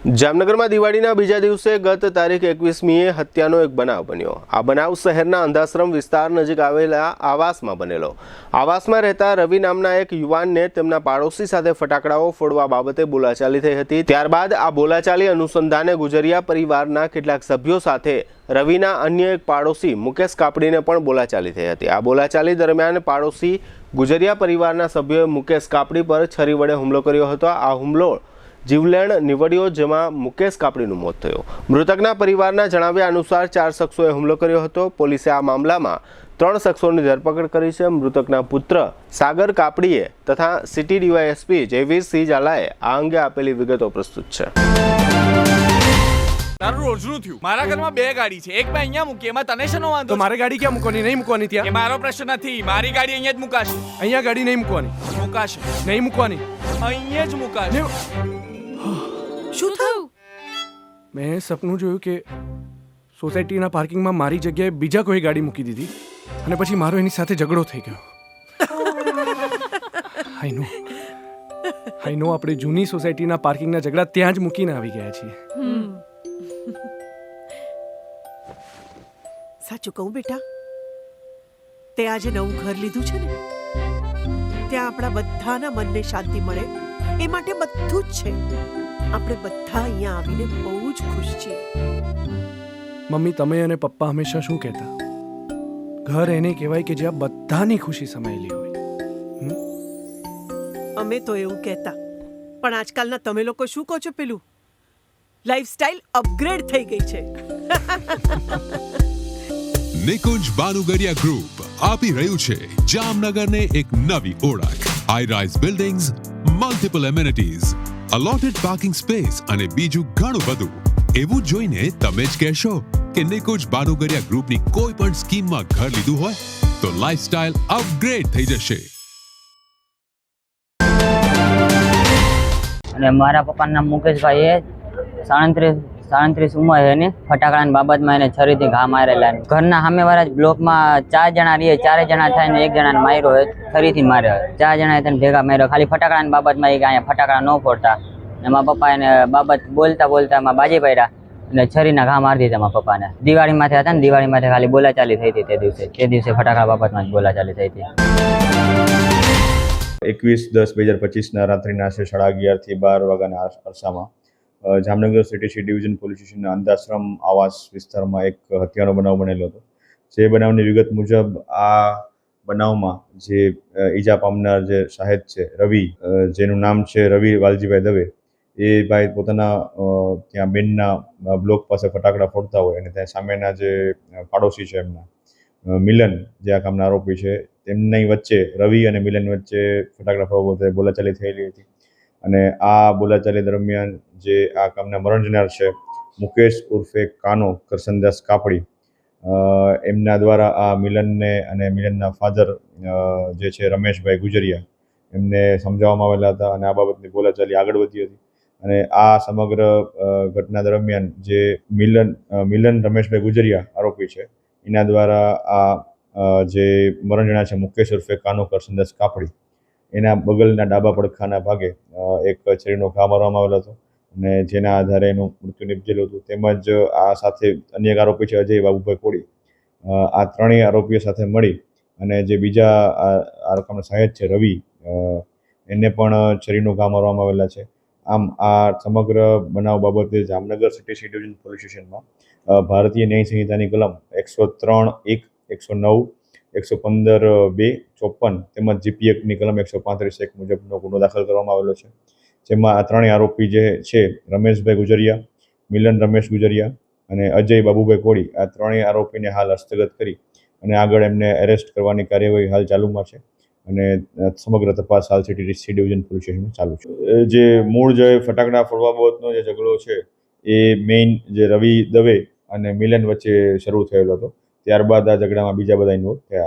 જામનગરમાં દિવાળીના બીજા દિવસે ગત તારીખ 21મીએ હત્યાનો એક બનાવ બન્યો। આ બનાવ શહેરના અંધાશ્રમ વિસ્તાર નજીક આવેલા આવાસમાં બનેલો। આવાસમાં રહેતા રવિ નામના એક યુવાનને તેમના પાડોશી સાથે ફટાકડાઓ ફોડવા બાબતે બોલાચાલી થઈ હતી। ત્યારબાદ આ બોલાચાલી અનુસંધાને ગુજરિયા પરિવારના કેટલાક સભ્યો સાથે રવિના અન્ય એક પાડોશી મુકેશ કાપડીને પણ બોલાચાલી થઈ હતી। આ બોલાચાલી દરમિયાન પાડોશી ગુજરિયા પરિવારના સભ્યોએ મુકેશ કાપડી પર છરી વડે હુમલો કર્યો હતો। આ હુમલો જીવલેણ નીવડ્યો, જેમાં મુકેશ કાપડીનું મોત થયું। મૃતકના પરિવારના જણાવ્યા અનુસાર 4 શખ્સોએ હુમલો કર્યો હતો। પોલીસે આ મામલામાં 3 શખ્સોની ધરપકડ કરી છે। મૃતકના પુત્ર સાગર કાપડીએ તથા સિટી ડીવાયએસપી જયવીરસિંહ ઝાલાએ આ અંગે આપેલી વિગતો પ્રસ્તુત છે। તારું રોજનું થયું। મારા ઘરમાં 2 ગાડી છે, એક મેં અહીંયા મૂકી, એમાં તને શેનો વાંધો? તો મારે ગાડી ક્યાં મૂકવાની? નહીં મૂકવાની ત્યાં? એ મારો પ્રશ્ન નથી, મારી ગાડી અહીંયા જ મુકાશે। અહીંયા ગાડી નહીં મૂકવાની? મુકાશે। નહીં મૂકવાની? અહીંયા જ મુકાશે। શું થયું? મેં સપનું જોયું કે સોસાયટીના પાર્કિંગમાં મારી જગ્યાએ બીજા કોઈ ગાડી મૂકી દીધી અને પછી મારો એની સાથે ઝઘડો થઈ ગયો। આઈ નો આપણે જૂની સોસાયટીના પાર્કિંગના ઝઘડા ત્યાં જ મૂકીને આવી ગયા છીએ। સાચું કહું બેટા, તે આજે નવું ઘર લીધું છે ને, ત્યાં આપણા બધાના મનને શાંતિ મળે એ માટે બધું જ છે। આપણે બધા અહીંયા આવીને બહુ જ ખુશ છીએ। મમ્મી, તમે અને પપ્પા હંમેશા શું કહેતા? ઘર એને કહેવાય કે જ્યાં બધાની ખુશી સમાયેલી હોય। અમે તો એવું કહેતા, પણ આજકાલના તમે લોકો શું કહો છો? પેલું લાઈફસ્ટાઈલ અપગ્રેડ થઈ ગઈ છે। નિકુંજ બાનુગરિયા ગ્રુપ આપી રહ્યું છે જામનગરને એક નવી ઓળખ। High rise buildings, multiple amenities, allotted parking space અને બીજું ઘણું બધું। એવું જોઈને તમે જ કહેશો કે નિકુંજ બાનુગરિયા ગ્રુપની કોઈ પણ સ્કીમમાં ઘર લીધું હોય તો લાઈફસ્ટાઈલ અપગ્રેડ થઈ જશે। અને મારા પપ્પાનું નામ મુકેશભાઈ છે। 37 ઉંમર છે એની। ફટાકડાની બાબતમાં એને છરીથી ઘા મારેલા। ઘરના સામેવાળા જ બ્લોકમાં 4 જણા રહીએ, 4 જણા થઈને 1 જણાને માર્યો હોય, છરીથી માર્યો હોય। 4 જણાએ તેને ભેગા માર્યો, ખાલી ફટાકડાની બાબતમાં એ કે અહીંયા ફટાકડા ન ફોડતા। એમાં પપ્પા એને બાબત બોલતા એમાં બાજી પડ્યા અને છરીના ઘા મારી દીધા મારા પપ્પાને। દિવાળી માથે હતા ને, દિવાળી માથે ખાલી બોલાચાલી થઈ હતી તે દિવસે ફટાકડા બાબતમાં જ બોલાચાલી થઈ હતી। 21/10/2025 રાત્રિના આશરે 11:30 થી 12 વાગ્યાના અરસામાં Jamnagar city C division police સ્ટેશનના અંધાશ્રમ આવાસ વિસ્તારમાં એક હત્યાનો બનાવ બનેલો હતો। જે બનાવની વિગત મુજબ આ બનાવમાં જે ઈજા પામનાર જે શાહિદ છે રવિ, જેનું નામ છે રવિ વાલજીભાઈ દવે, એ ભાઈ પોતાના ત્યાં બેનના બ્લોક પાસે ફટાકડા ફોડતા હોય અને ત્યાં સામેના જે પાડોશી છે એમના મિલન, જે આ કામના આરોપી છે, તેમની વચ્ચે રવિ અને મિલન વચ્ચે ફટાકડા ફોડવા બોલાચાલી થયેલી હતી। અને આ બોલાચાલી દરમિયાન જે આ કામના મરણ જનાર છે મુકેશ ઉર્ફે કાનો કરસનદાસ કાપડી, એમના દ્વારા આ મિલનને અને મિલનના ફાધર જે છે રમેશભાઈ ગુજરિયા, એમને સમજાવવામાં આવેલા હતા અને આ બાબતની બોલાચાલી આગળ વધી હતી। અને આ સમગ્ર ઘટના દરમિયાન જે મિલન રમેશભાઈ ગુજરિયા આરોપી છે, એના દ્વારા આ જે મરણ જનાર છે મુકેશ ઉર્ફે કાનો કરસનદાસ કાપડી, એના બગલના ડાબા પડખાના ભાગે એક છરીનો ઘા મારવામાં આવેલો હતો અને જેના આધારે એનું મૃત્યુ નિપજેલું હતું। તેમજ આ સાથે અન્ય એક આરોપી છે અજય બાબુભાઈ કોળી, આ ત્રણેય આરોપીઓ સાથે મળી અને જે બીજા આ રકમના સહાયક છે રવિ, એને પણ છરીનો ઘા મારવામાં આવેલા છે। આમ આ સમગ્ર બનાવ બાબતે Jamnagar city C division police સ્ટેશનમાં ભારતીય ન્યાય સંહિતાની કલમ 103(1), 109, 115(2), 54 તેમજ જીપી એક્ટની કલમ 135(1) મુજબનો ગુનો દાખલ કરવામાં આવેલો છે। જેમાં આ ત્રણેય આરોપી જે છે રમેશભાઈ ગુજરિયા, મિલન રમેશ ગુજરિયા અને અજય બાબુભાઈ કોળી, આ ત્રણેય આરોપીને હાલ હસ્તગત કરી અને આગળ એમને એરેસ્ટ કરવાની કાર્યવાહી હાલ ચાલુમાં છે અને સમગ્ર તપાસ હાલ સિટી સી ડિવિઝન પોલીસ સ્ટેશનમાં ચાલુ છે। જે મૂળ જે ફટાકડા ફોડવા બાબતનો જે ઝઘડો છે એ મેઇન જે રવિ દવે અને મિલન વચ્ચે શરૂ થયેલો હતો। ત્યારબાદ આ ઝઘડામાં બીજા બધા ઇન્વોલ્વ થયા।